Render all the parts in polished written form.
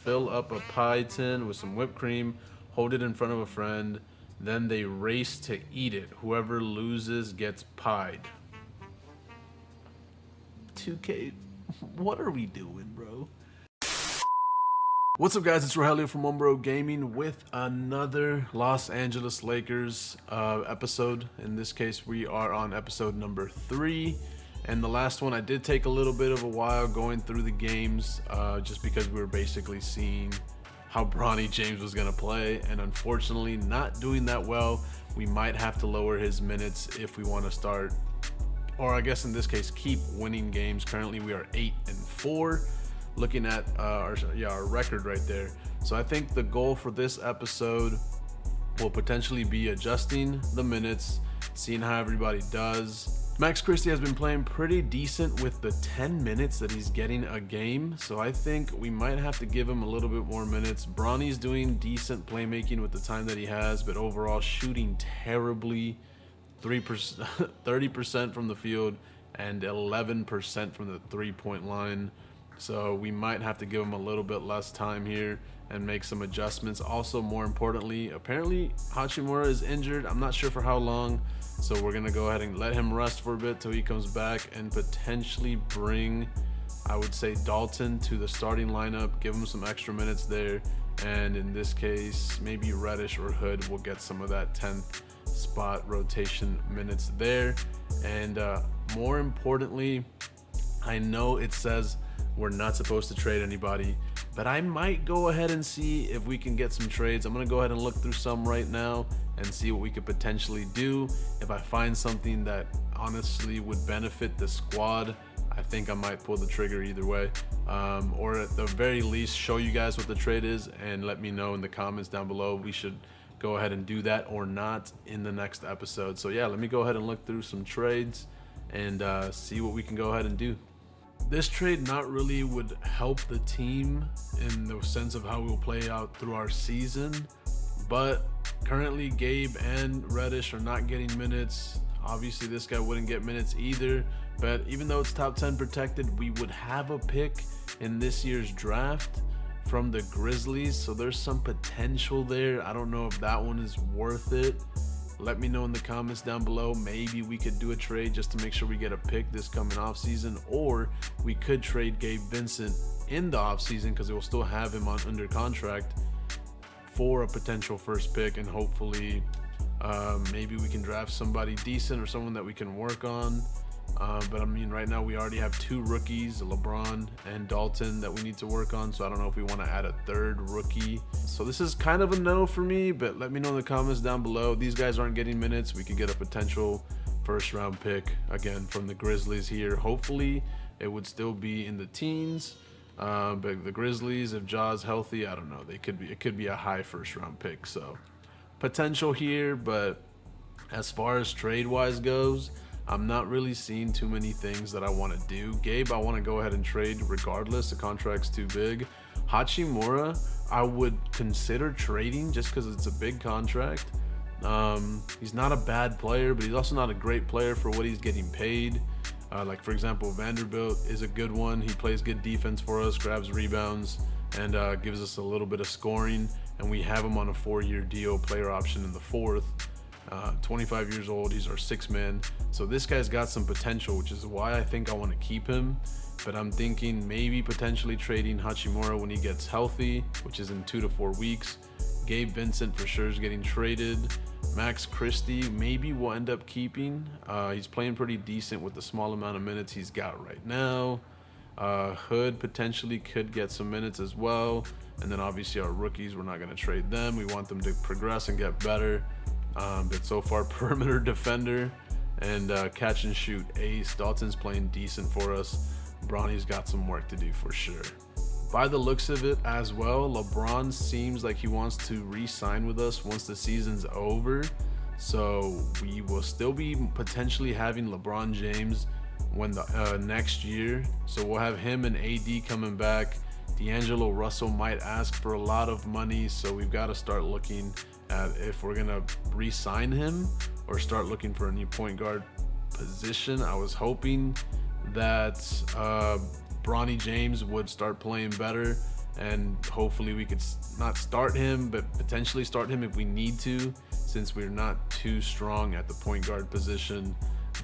fill up a pie tin with some whipped cream, hold it in front of a friend, then they race to eat it. Whoever loses gets pied. 2K, what are we doing, bro? What's up, guys? It's Rogelio from OneBroGaming with another Los Angeles Lakers episode. In this case, we are on episode number 3. And the last one, I did take a little bit of a while going through the games just because we were basically seeing how Bronny James was going to play. And unfortunately, not doing that well. We might have to lower his minutes if we want to start, or I guess in this case, keep winning games. Currently, we are 8-4. Looking at our record right there. So I think the goal for this episode will potentially be adjusting the minutes, seeing how everybody does. Max Christie has been playing pretty decent with the 10 minutes that he's getting a game, so I think we might have to give him a little bit more minutes. Bronny's doing decent playmaking with the time that he has, but overall shooting terribly. 30% from the field and 11% from the three-point line. So we might have to give him a little bit less time here and make some adjustments. Also, more importantly, apparently Hachimura is injured. I'm not sure for how long. So we're going to go ahead and let him rest for a bit till he comes back and potentially bring, I would say, Dalton to the starting lineup. Give him some extra minutes there. And in this case, maybe Reddish or Hood will get some of that 10th spot rotation minutes there. And more importantly, I know it says we're not supposed to trade anybody, but I might go ahead and see if we can get some trades. I'm going to go ahead and look through some right now and see what we could potentially do. If I find something that honestly would benefit the squad, I think I might pull the trigger either way. Or at the very least, show you guys what the trade is and let me know in the comments down below. We should go ahead and do that or not in the next episode. So yeah, let me go ahead and look through some trades and see what we can go ahead and do. This trade not really would help the team in the sense of how we'll play out through our season, but currently Gabe and Reddish are not getting minutes. Obviously this guy wouldn't get minutes either, but even though it's top 10 protected, we would have a pick in this year's draft from the Grizzlies, so there's some potential there. I don't know if that one is worth it. Let me know in the comments down below. Maybe we could do a trade just to make sure we get a pick this coming off season, or we could trade Gabe Vincent in the off season because it will still have him on under contract for a potential first pick, and hopefully maybe we can draft somebody decent or someone that we can work on. But I mean, right now we already have 2 rookies, LeBron and Dalton, that we need to work on. So I don't know if we want to add a 3rd rookie. So this is kind of a no for me, but let me know in the comments down below. These guys aren't getting minutes. We could get a potential first round pick again from the Grizzlies here. Hopefully it would still be in the teens. But the Grizzlies, if Ja's healthy, I don't know. It could be a high first round pick. So potential here, but as far as trade wise goes, I'm not really seeing too many things that I want to do. Gabe, I want to go ahead and trade regardless. The contract's too big. Hachimura, I would consider trading just because it's a big contract. He's not a bad player, but he's also not a great player for what he's getting paid. Like, for example, Vanderbilt is a good one. He plays good defense for us, grabs rebounds, and gives us a little bit of scoring. And we have him on a 4-year deal, player option in the 4th. 25 years old, he's our 6th man. So this guy's got some potential, which is why I think I want to keep him. But I'm thinking maybe potentially trading Hachimura when he gets healthy, which is in 2 to 4 weeks. Gabe Vincent for sure is getting traded. Max Christie maybe we'll end up keeping. He's playing pretty decent with the small amount of minutes he's got right now. Hood potentially could get some minutes as well. And then obviously our rookies, we're not going to trade them. We want them to progress and get better. But so far, perimeter defender and catch and shoot ace. Dalton's playing decent for us. Bronny's got some work to do for sure. By the looks of it as well, LeBron seems like he wants to re-sign with us once the season's over. So we will still be potentially having LeBron James when the next year. So we'll have him and AD coming back. D'Angelo Russell might ask for a lot of money, so we've got to start looking at if we're gonna re-sign him or start looking for a new point guard position. I was hoping that Bronny James would start playing better and hopefully we could not start him, but potentially start him if we need to, since we're not too strong at the point guard position.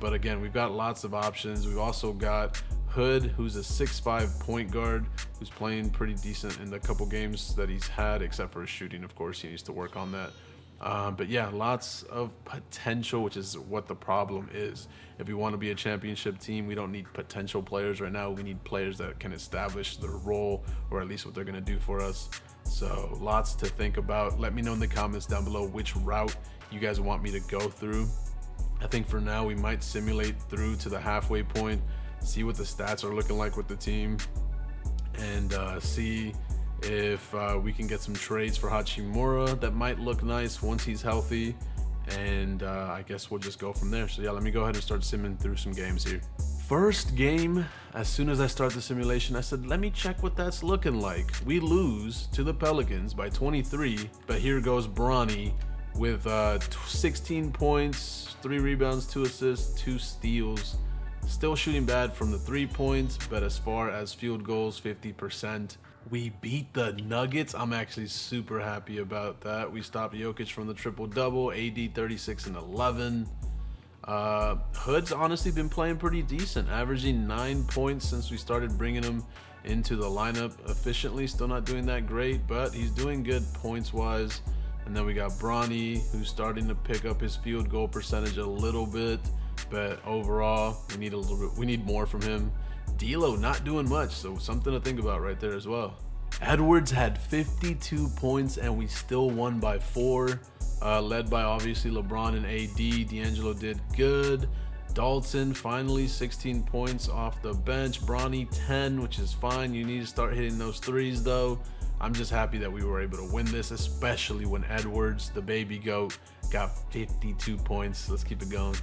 But again, we've got lots of options. We've also got Hood, who's a 6'5" point guard, who's playing pretty decent in the couple games that he's had, except for his shooting. Of course, he needs to work on that. But yeah, lots of potential, which is what the problem is. If we want to be a championship team, we don't need potential players right now. We need players that can establish their role, or at least what they're going to do for us. So lots to think about. Let me know in the comments down below which route you guys want me to go through. I think for now we might simulate through to the halfway point, see what the stats are looking like with the team, and see if we can get some trades for Hachimura that might look nice once he's healthy, and I guess we'll just go from there. So yeah, let me go ahead and start simming through some games here. First game, as soon as I start the simulation, I said, let me check what that's looking like. We lose to the Pelicans by 23, but here goes Bronny with 16 points, 3 rebounds, 2 assists, 2 steals. Still shooting bad from the 3 points, but as far as field goals, 50%. We beat the Nuggets. I'm actually super happy about that. We stopped Jokic from the triple-double, AD 36 and 11. Hood's honestly been playing pretty decent, averaging 9 points since we started bringing him into the lineup efficiently. Still not doing that great, but he's doing good points-wise. And then we got Bronny, who's starting to pick up his field goal percentage a little bit, but overall, we need more from him. D'Lo not doing much, so something to think about right there as well. Edwards had 52 points, and we still won by 4, led by obviously LeBron and AD. D'Angelo did good. Dalton finally 16 points off the bench. Bronny 10, which is fine. You need to start hitting those threes though. I'm just happy that we were able to win this, especially when Edwards, the baby goat, got 52 points. Let's keep it going.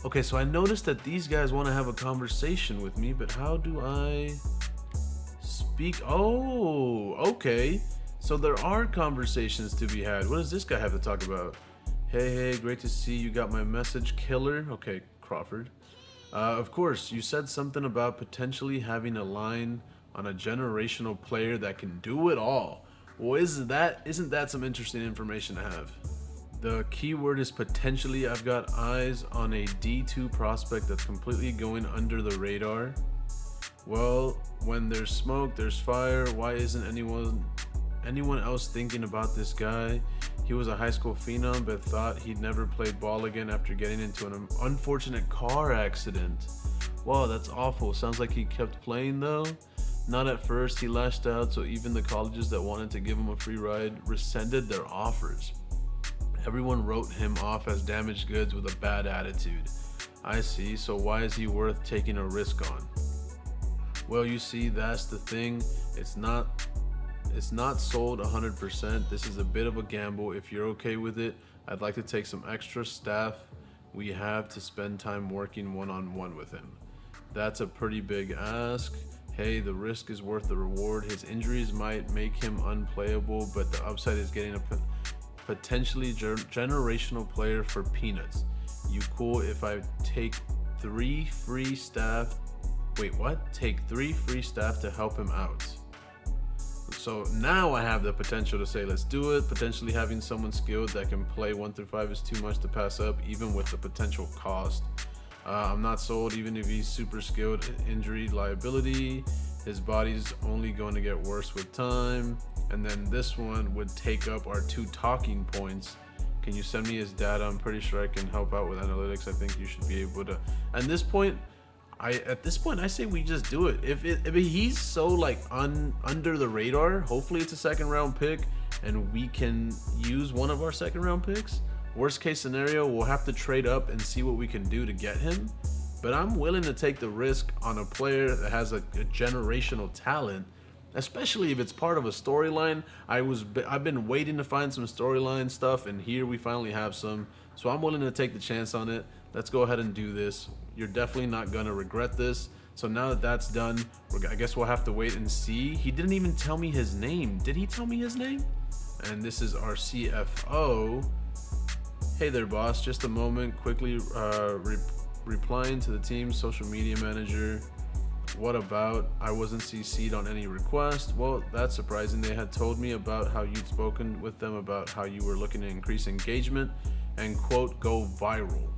Okay, so I noticed that these guys want to have a conversation with me, but how do I speak? Oh, okay. So there are conversations to be had. What does this guy have to talk about? Hey, great to see you. Got my message, killer. Okay, Crawford. Of course, you said something about potentially having a line on a generational player that can do it all. Well, isn't that some interesting information to have? The key word is potentially. I've got eyes on a D2 prospect that's completely going under the radar. Well, when there's smoke, there's fire. Why isn't anyone else thinking about this guy? He was a high school phenom, but thought he'd never play ball again after getting into an unfortunate car accident. Wow, that's awful. Sounds like he kept playing though. Not at first. He lashed out, so even the colleges that wanted to give him a free ride rescinded their offers. Everyone wrote him off as damaged goods with a bad attitude. I see, so why is he worth taking a risk on? Well, you see, that's the thing. It's not sold 100%. This is a bit of a gamble. If you're okay with it, I'd like to take some extra staff we have to spend time working one-on-one with him. That's a pretty big ask. Hey, the risk is worth the reward. His injuries might make him unplayable, but the upside is getting a potentially generational player for peanuts. You cool if I take 3 free staff? Wait, what? Take 3 free staff to help him out. So now I have the potential to say, let's do it. Potentially having someone skilled that can play 1 through 5 is too much to pass up, even with the potential cost. I'm not sold, even if he's super skilled. Injury liability. His body's only going to get worse with time. And then this one would take up our 2 talking points. Can you send me his data? I'm pretty sure I can help out with analytics. I think you should be able to. At this point, I say we just do it. If he's so like under the radar, hopefully it's a 2nd round pick and we can use one of our 2nd round picks. Worst case scenario, we'll have to trade up and see what we can do to get him. But I'm willing to take the risk on a player that has a generational talent, especially if it's part of a storyline. I've been waiting to find some storyline stuff, and here we finally have some. So I'm willing to take the chance on it. Let's go ahead and do this. You're definitely not gonna regret this. So now that that's done, I guess we'll have to wait and see. He didn't even tell me his name. Did he tell me his name? And this is our CFO. Hey there, boss. Just a moment. Quickly replying to the team's social media manager. What about I wasn't CC'd on any request? Well, that's surprising. They had told me about how you'd spoken with them about how you were looking to increase engagement and quote go viral.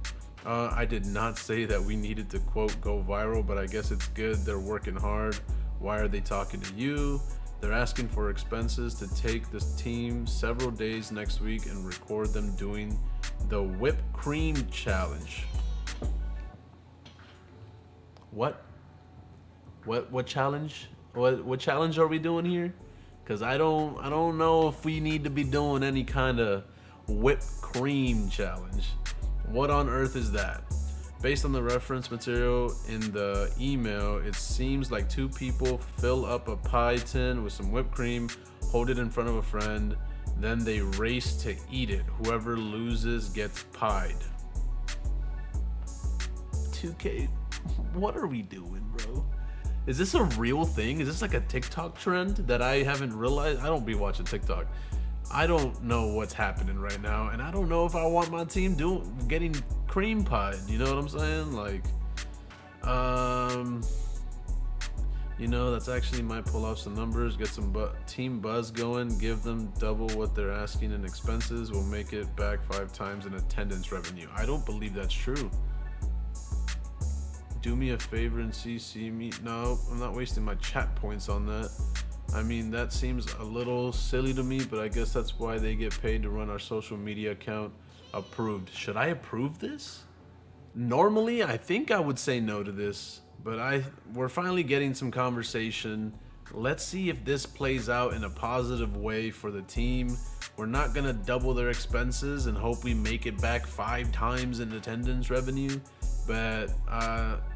I did not say that we needed to quote go viral, but I guess it's good. They're working hard. Why are they talking to you? They're asking for expenses to take this team several days next week and record them doing the whipped cream challenge. What challenge? What challenge are we doing here? Cause I don't know if we need to be doing any kind of whipped cream challenge. What on earth is that? Based on the reference material in the email, it seems like two people fill up a pie tin with some whipped cream, hold it in front of a friend, then they race to eat it. Whoever loses gets pied. 2K, what are we doing, bro? Is this a real thing? Is this like a TikTok trend that I haven't realized? I don't be watching TikTok. I don't know what's happening right now, and I don't know if I want my team getting cream pied. You know what I'm saying? Like, that's actually might pull off some numbers, get some team buzz going, give them double what they're asking in expenses. We'll make it back 5 times in attendance revenue. I don't believe that's true. Do me a favor and CC me. No, I'm not wasting my chat points on that. I mean, that seems a little silly to me, but I guess that's why they get paid to run our social media account. Approved. Should I approve this? Normally, I think I would say no to this, but we're finally getting some conversation. Let's see if this plays out in a positive way for the team. We're not gonna double their expenses and hope we make it back 5 times in attendance revenue. But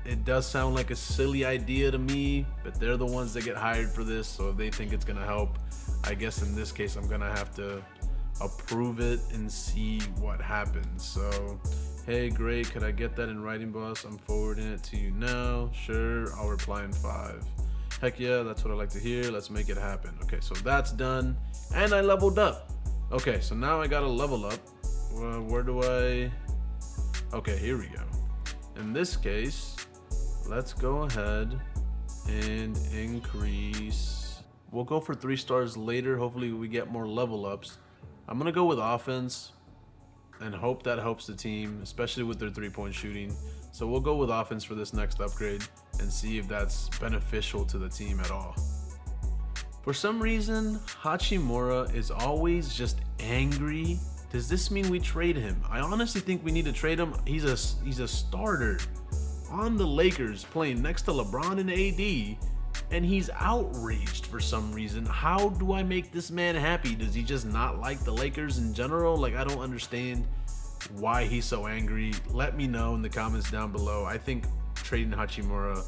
it does sound like a silly idea to me, but they're the ones that get hired for this, so if they think it's gonna help, I guess in this case I'm gonna have to approve it and see what happens. So, hey, great, could I get that in writing, boss? I'm forwarding it to you now. Sure, I'll reply in 5. Heck yeah, that's what I like to hear. Let's make it happen. Okay, so that's done, and I leveled up. Okay, so now I gotta level up. Where do I? Okay, here we go. In this case, let's go ahead and increase. We'll go for 3 stars later. Hopefully we get more level ups. I'm gonna go with offense and hope that helps the team, especially with their 3-point shooting. So we'll go with offense for this next upgrade and see if that's beneficial to the team at all. For some reason, Hachimura is always just angry. Does this mean we trade him? I honestly think we need to trade him. He's a starter on the Lakers playing next to LeBron and AD, and he's outraged for some reason. How do I make this man happy? Does he just not like the Lakers in general? Like, I don't understand why he's so angry. Let me know in the comments down below. I think trading Hachimura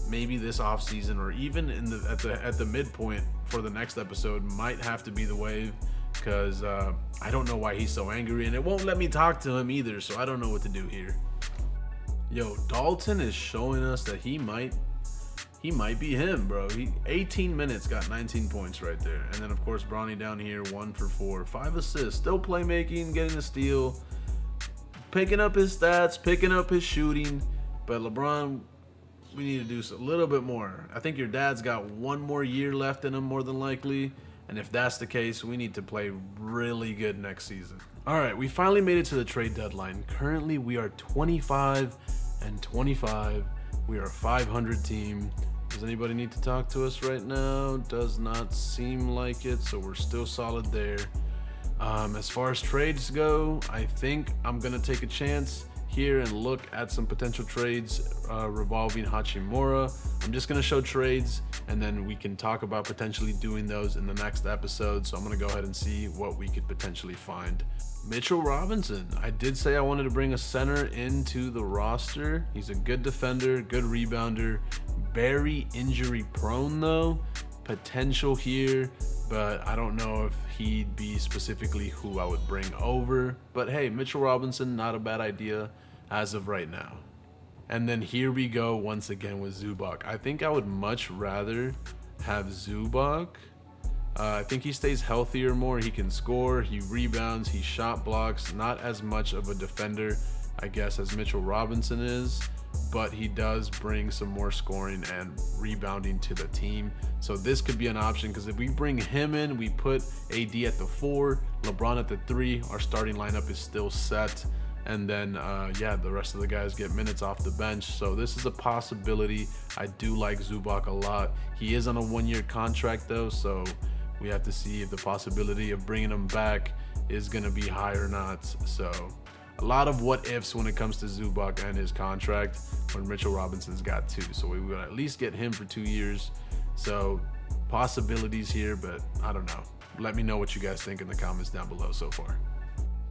maybe this offseason or even at the midpoint for the next episode might have to be the wave. Because I don't know why he's so angry, and it won't let me talk to him either, so I don't know what to do here. Yo, Dalton is showing us that he might be him, bro. 18 minutes, got 19 points right there. And then, of course, Bronny down here, 1 for 4. 5 assists, still playmaking, getting a steal, picking up his stats, picking up his shooting. But LeBron, we need to do a little bit more. I think your dad's got 1 more year left in him, more than likely. And if that's the case, we need to play really good next season. All right, we finally made it to the trade deadline. Currently, we are 25 and 25. We are a 500 team. Does anybody need to talk to us right now? Does not seem like it, so we're still solid there. As far as trades go, I think I'm gonna take a chance here and look at some potential trades revolving Hachimura. I'm just gonna show trades and then we can talk about potentially doing those in the next episode. So I'm gonna go ahead and see what we could potentially find. Mitchell Robinson. I did say I wanted to bring a center into the roster. He's a good defender, good rebounder, very injury prone though. Potential here, but I don't know if he'd be specifically who I would bring over. But hey, Mitchell Robinson, not a bad idea as of right now. And then here we go once again with Zubac. I think I would much rather have Zubac. I think he stays healthier more. He can score, he rebounds, he shot blocks. Not as much of a defender, I guess, as Mitchell Robinson is. but he does bring some more scoring and rebounding to the team. So this could be an option, because if we bring him in, we put AD at the 4, LeBron at the 3, our starting lineup is still set. And then, yeah, the rest of the guys get minutes off the bench. So this is a possibility. I do like Zubac a lot. He is on a 1-year contract, though, so we have to see if the possibility of bringing him back is going to be high or not. So a lot of what ifs when it comes to Zubac and his contract, when Mitchell Robinson's got 2. So we will at least get him for 2 years. So possibilities here, but I don't know. Let me know what you guys think in the comments down below so far.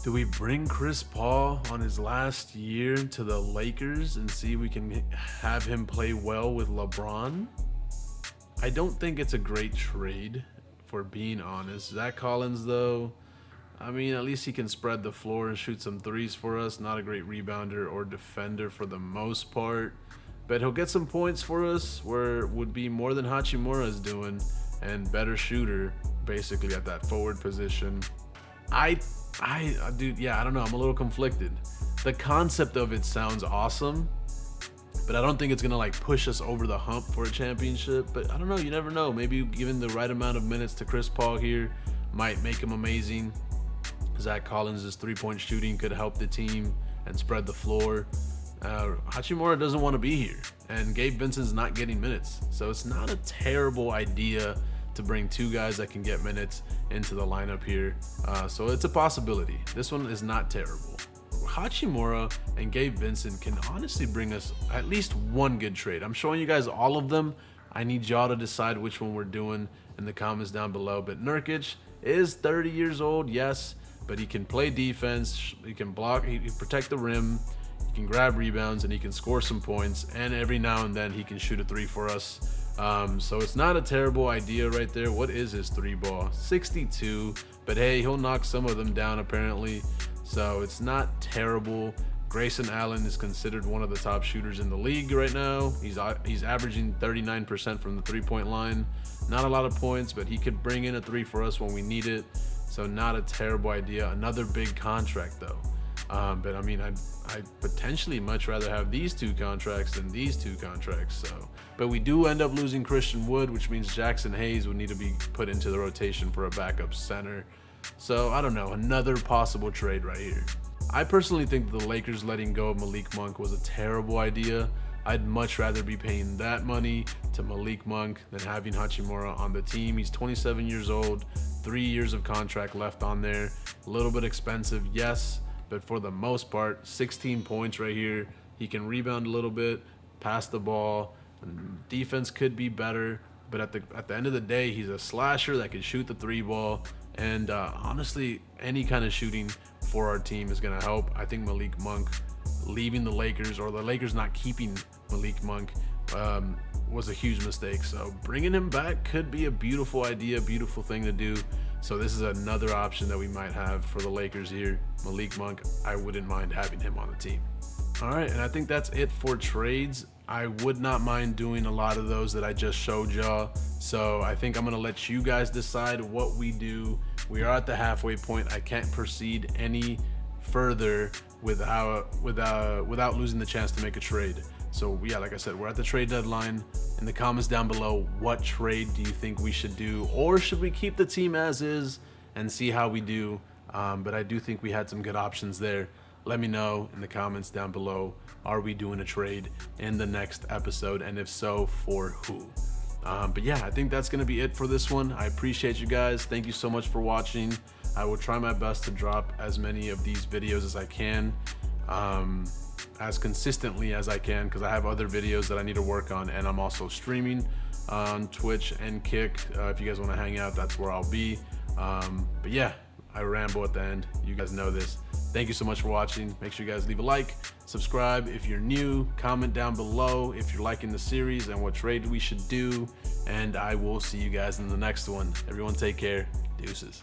Do we bring Chris Paul on his last year to the Lakers and see if we can have him play well with LeBron? I don't think it's a great trade, for being honest. Zach Collins, though, I mean, at least he can spread the floor and shoot some threes for us. Not a great rebounder or defender for the most part, but he'll get some points for us, where it would be more than Hachimura is doing, and better shooter basically at that forward position. Dude, yeah, I don't know. I'm a little conflicted. The concept of it sounds awesome, but I don't think it's gonna like push us over the hump for a championship. But I don't know. You never know. Maybe giving the right amount of minutes to Chris Paul here might make him amazing. Zach Collins' 3-point shooting could help the team and spread the floor. Hachimura doesn't want to be here, and Gabe Vincent's not getting minutes, so it's not a terrible idea to bring 2 guys that can get minutes into the lineup here. So it's a possibility. This one is not terrible. Hachimura and Gabe Vincent can honestly bring us at least one good trade. I'm showing you guys all of them. I need y'all to decide which one we're doing in the comments down below. But Nurkic is 30 years old, yes, but he can play defense, he can block, he can protect the rim, he can grab rebounds, and he can score some points, and every now and then he can shoot a 3 for us. So it's not a terrible idea right there. What is his 3 ball? 62, but hey, he'll knock some of them down apparently, so it's not terrible. Grayson Allen is considered one of the top shooters in the league right now. He's averaging 39% from the 3-point line. Not a lot of points, but he could bring in a 3 for us when we need it, so not a terrible idea. Another big contract though. But I mean, I'd potentially much rather have these 2 contracts than these 2 contracts. So, but we do end up losing Christian Wood, which means Jackson Hayes would need to be put into the rotation for a backup center. So I don't know, another possible trade right here. I personally think the Lakers letting go of Malik Monk was a terrible idea. I'd much rather be paying that money to Malik Monk than having Hachimura on the team. He's 27 years old, 3 years of contract left on there. A little bit expensive, yes, but for the most part, 16 points right here. He can rebound a little bit, pass the ball, and defense could be better, but at the end of the day, he's a slasher that can shoot the 3 ball, and honestly, any kind of shooting for our team is going to help. I think Malik Monk leaving the Lakers, or the Lakers not keeping Malik Monk, was a huge mistake. So bringing him back could be a beautiful idea, beautiful thing to do. So this is another option that we might have for the Lakers here. Malik Monk, I wouldn't mind having him on the team. All right, and I think that's it for trades. I would not mind doing a lot of those that I just showed y'all. So I think I'm gonna let you guys decide what we do. We are at the halfway point. I can't proceed any further without losing the chance to make a trade. So yeah, like I said, we're at the trade deadline. In the comments down below, what trade do you think we should do? Or should we keep the team as is and see how we do? But I do think we had some good options there. Let me know in the comments down below, are we doing a trade in the next episode? And if so, for who? But yeah, I think that's gonna be it for this one. I appreciate you guys. Thank you so much for watching. I will try my best to drop as many of these videos as I can, as consistently as I can, because I have other videos that I need to work on, and I'm also streaming on Twitch and Kick. If you guys want to hang out, that's where I'll be. But yeah, I ramble at the end. You guys know this. Thank you so much for watching. Make sure you guys leave a like, subscribe if you're new, comment down below if you're liking the series and what trade we should do, and I will see you guys in the next one. Everyone take care. Deuces.